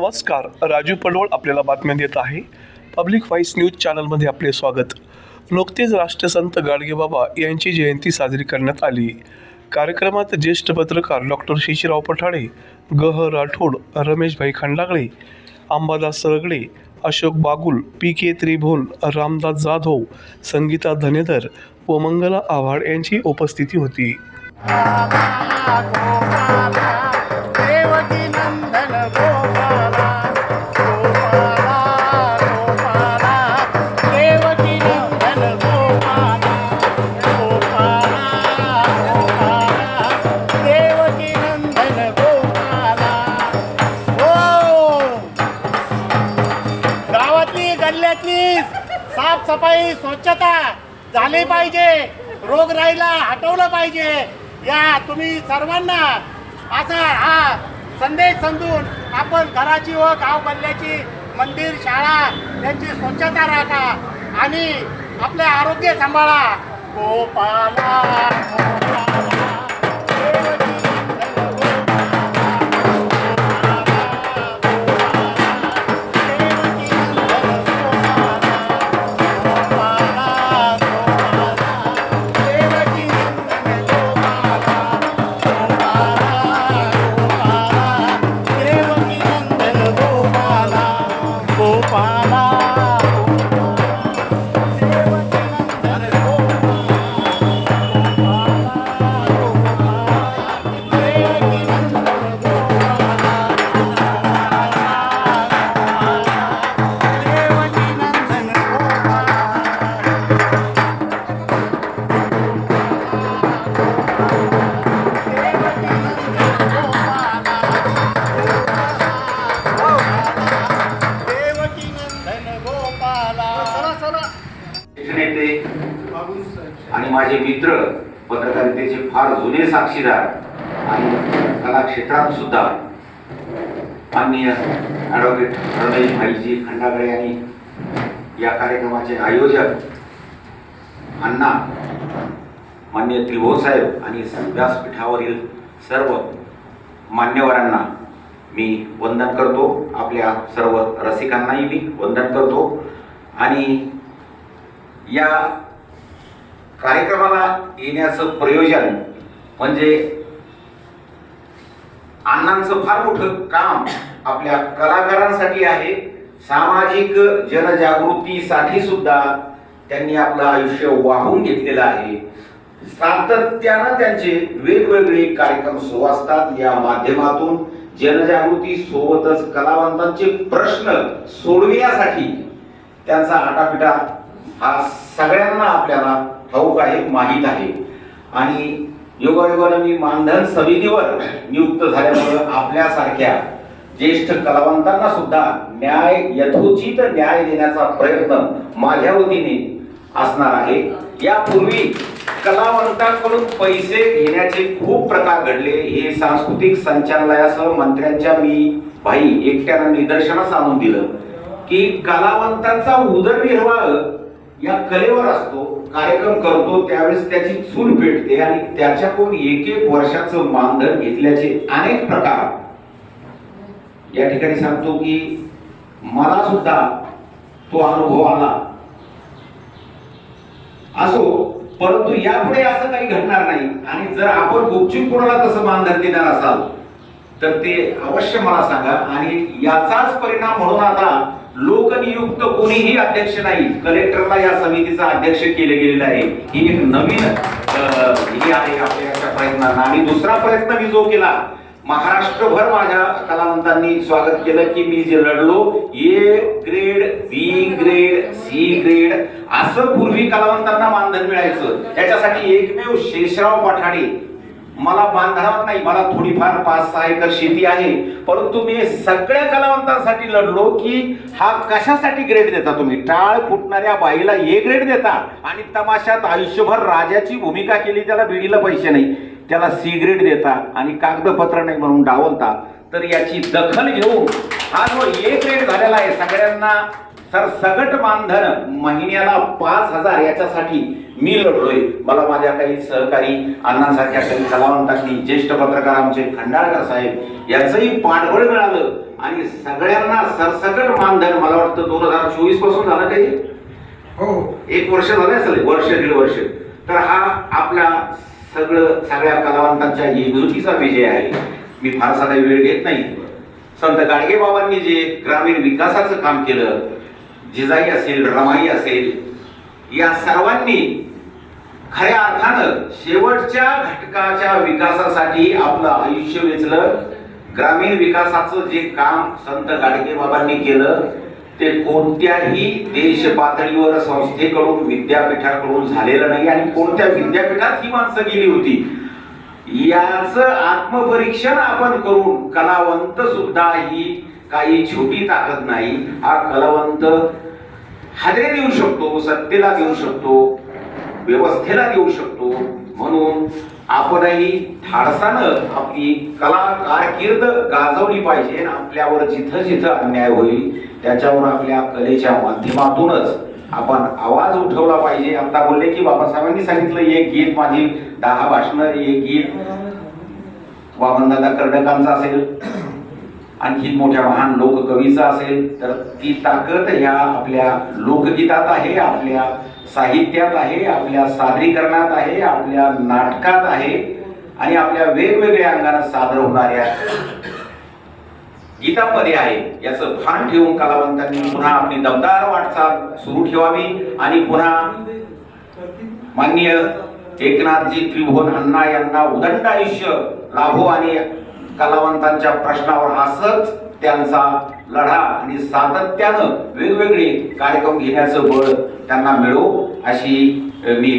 नमस्कार, राजू पडवळ आपल्याला बातम्या देत आहे. पब्लिक व्हॉइस न्यूज चॅनलमध्ये आपले स्वागत. नुकतेच राष्ट्रसंत गाडगेबाबा यांची जयंती साजरी करण्यात आली. कार्यक्रमात ज्येष्ठ पत्रकार डॉक्टर शिशिराव पठाडे, ग. राठोड, रमेशभाई खंडागळे, अंबादास सरगडे, अशोक बागुल, पी.के. त्रिभुवन, रामदास जाधव, संगीता धनेधर व मंगला आव्हाड यांची उपस्थिती होती. साफसफाई स्वच्छता झाली पाहिजे, रोगराईला हटवलं पाहिजे. या तुम्ही सर्वांना असा हा संदेश समजून आपण घराची व गाव गल्ल्याची, मंदिर, शाळा यांची स्वच्छता राखा आणि आपले आरोग्य सांभाळा. गोपाला आणि माझे मित्र, पत्रकारितेचे फार जुने साक्षीदार आणि कला क्षेत्रात सुद्धा माननीय ॲडव्होकेट रमेश भाईजी खंडागळे आणि या कार्यक्रमाचे आयोजक अण्णा माननीय त्रिभुवन साहेब आणि व्यासपीठावरील सर्व मान्यवरांना मी वंदन करतो. आपल्या सर्व रसिकांनाही मी वंदन करतो. आणि या कार्यक्रमाला येण्याचं प्रयोजन म्हणजे अण्णांचं फार मोठं काम आपल्या कलाकारांसाठी आहे. सामाजिक जनजागृतीसाठी सुद्धा त्यांनी आपलं आयुष्य वाहून घेतलेलं आहे. सातत्यानं त्यांचे वेगवेगळे कार्यक्रम सुरू असतात. या माध्यमातून जनजागृती सोबतच कलावंतांचे प्रश्न सोडविण्यासाठी त्यांचा आटापिटा हा सगळ्यांना आपल्याला ठाऊक आहे, माहीत आहे. आणि योगायोगाने मी मानधन समितीवर नियुक्त झाल्यामुळं आपल्यासारख्या ज्येष्ठ कलावंतांना सुद्धा यथोचित न्याय देण्याचा प्रयत्न माझ्या वतीने असणार आहे. यापूर्वी कलावंतांकडून पैसे घेण्याचे खूप प्रकार घडले. हे सांस्कृतिक संचालनालयासह मंत्र्यांच्या मी भाई एकट्यानं निदर्शनास आणून दिलं की कलावंतांचा उदरनिर्वाह या कलेवर असतो. कार्यक्रम करतो त्यावेळेस त्याची चूल पेटते आणि त्याच्याकडून एक एक वर्षाचं मानधन घेतल्याचे अनेक प्रकार या ठिकाणी सांगतो की मला सुद्धा तो अनुभव आला असो. परंतु यापुढे असं काही घडणार नाही. आणि जर आपण गुपचूप कोणाला तसं मानधन देणार असाल तर ते अवश्य मला सांगा. आणि याचाच परिणाम म्हणून आता लोकनियुक्त कोणीही अध्यक्ष नाही, कलेक्टरला या समितीचा अध्यक्ष केले गेलेला आहे. ही एक नवीन ही आहे आपल्या प्रयत्नांना. आणि दुसरा प्रयत्न मी जो केला, महाराष्ट्रभर माझ्या कलावंतांनी स्वागत केलं की मी जे लढलो A grade, B grade, C grade असं पूर्वी कलावंतांना मानधन मिळायचं. त्याच्यासाठी एकमेव शेषराव पठाडे मला बांधणार नाही. मला थोडीफार 5-6 एकर शेती आहे, परंतु मी सगळ्या कलावंतांसाठी लढलो की हा कशासाठी ग्रेड देता तुम्ही? टाळ फुटणाऱ्या बाईला ए ग्रेड देता आणि तमाशात आयुष्यभर राजाची भूमिका केली, त्याला बिडीला पैसे नाही, त्याला सी ग्रेड देता आणि कागदपत्र नाही म्हणून डावलता. तर याची दखल घेऊन हा जो ए ग्रेड झालेला आहे सगळ्यांना सरसगट मानधन महिन्याला 5,000 याच्यासाठी मी लढलोय. मला माझ्या काही सहकारी अण्णांसारख्या काही कलावंतांनी, ज्येष्ठ पत्रकार आमचे खंडाळकर साहेब यांचंही पाठबळ मिळालं आणि सगळ्यांना सरसकट मानधन मला वाटतं 2024 पासून झालं काही हो 1 वर्ष झालं असेल, वर्ष 1.5 वर्ष. तर हा आपला सगळ्या कलावंतांच्या एकजुटीचा विजय आहे. मी फारसा काही वेळ घेत नाही. संत गाडगेबाबांनी जे ग्रामीण विकासाचं काम केलं, जिजाई असेल, रमाई असेल, या सर्वांनी खऱ्या अर्थानं शेवटच्या घटकाच्या विकासासाठी आपलं आयुष्य वेचलं. ग्रामीण विकासाचं जे काम संत गाडगेबाबांनी केलं ते कोणत्याही देश पातळीवर संस्थेकडून, विद्यापीठाकडून झालेलं नाही. आणि कोणत्या विद्यापीठात ही माणसं गेली होती याचं आत्मपरीक्षण आपण करून, कलावंत सुद्धा ही काही छोटी ताकद नाही. हा कलावंत हादरे देऊ शकतो, सत्तेला देऊ शकतो, व्यवस्थेला देऊ शकतो. म्हणून आपणही धाडसानं आपली कला कारकीर्द गाजवली पाहिजे. आपल्यावर जिथं जिथं अन्याय होईल त्याच्यावर आपल्या कलेच्या माध्यमातूनच आपण आवाज उठवला पाहिजे. आता बोलले की बाबासाहेबांनी सांगितलं एक गीत, माझी 10 भाषणं, एक गीत वामनदादा कर्डकांचं असेल, आणखी मोठ्या महान लोककवीचा असेल, तर ती ताकद ह्या आपल्या लोकगीतात आहे, आपल्या साहित्यात आहे, आपल्या सादरीकरणात आहे, आपल्या नाटकात आहे आणि आपल्या वेगवेगळ्या अंगाने सादर होणाऱ्या गीतामध्ये आहे. याचं भान ठेवून कलावंतांनी पुन्हा आपली दमदार वाटचाल सुरू ठेवावी आणि पुन्हा माननीय एकनाथजी त्रिभुवन अण्णा यांना उदंड आयुष्य लाभो आणि कलावंतांच्या प्रश्नावर हसत त्यांचा लढा आणि सातत्यानं वेगवेगळे कार्यक्रम घेण्याचं बळ त्यांना मिळो अशी मी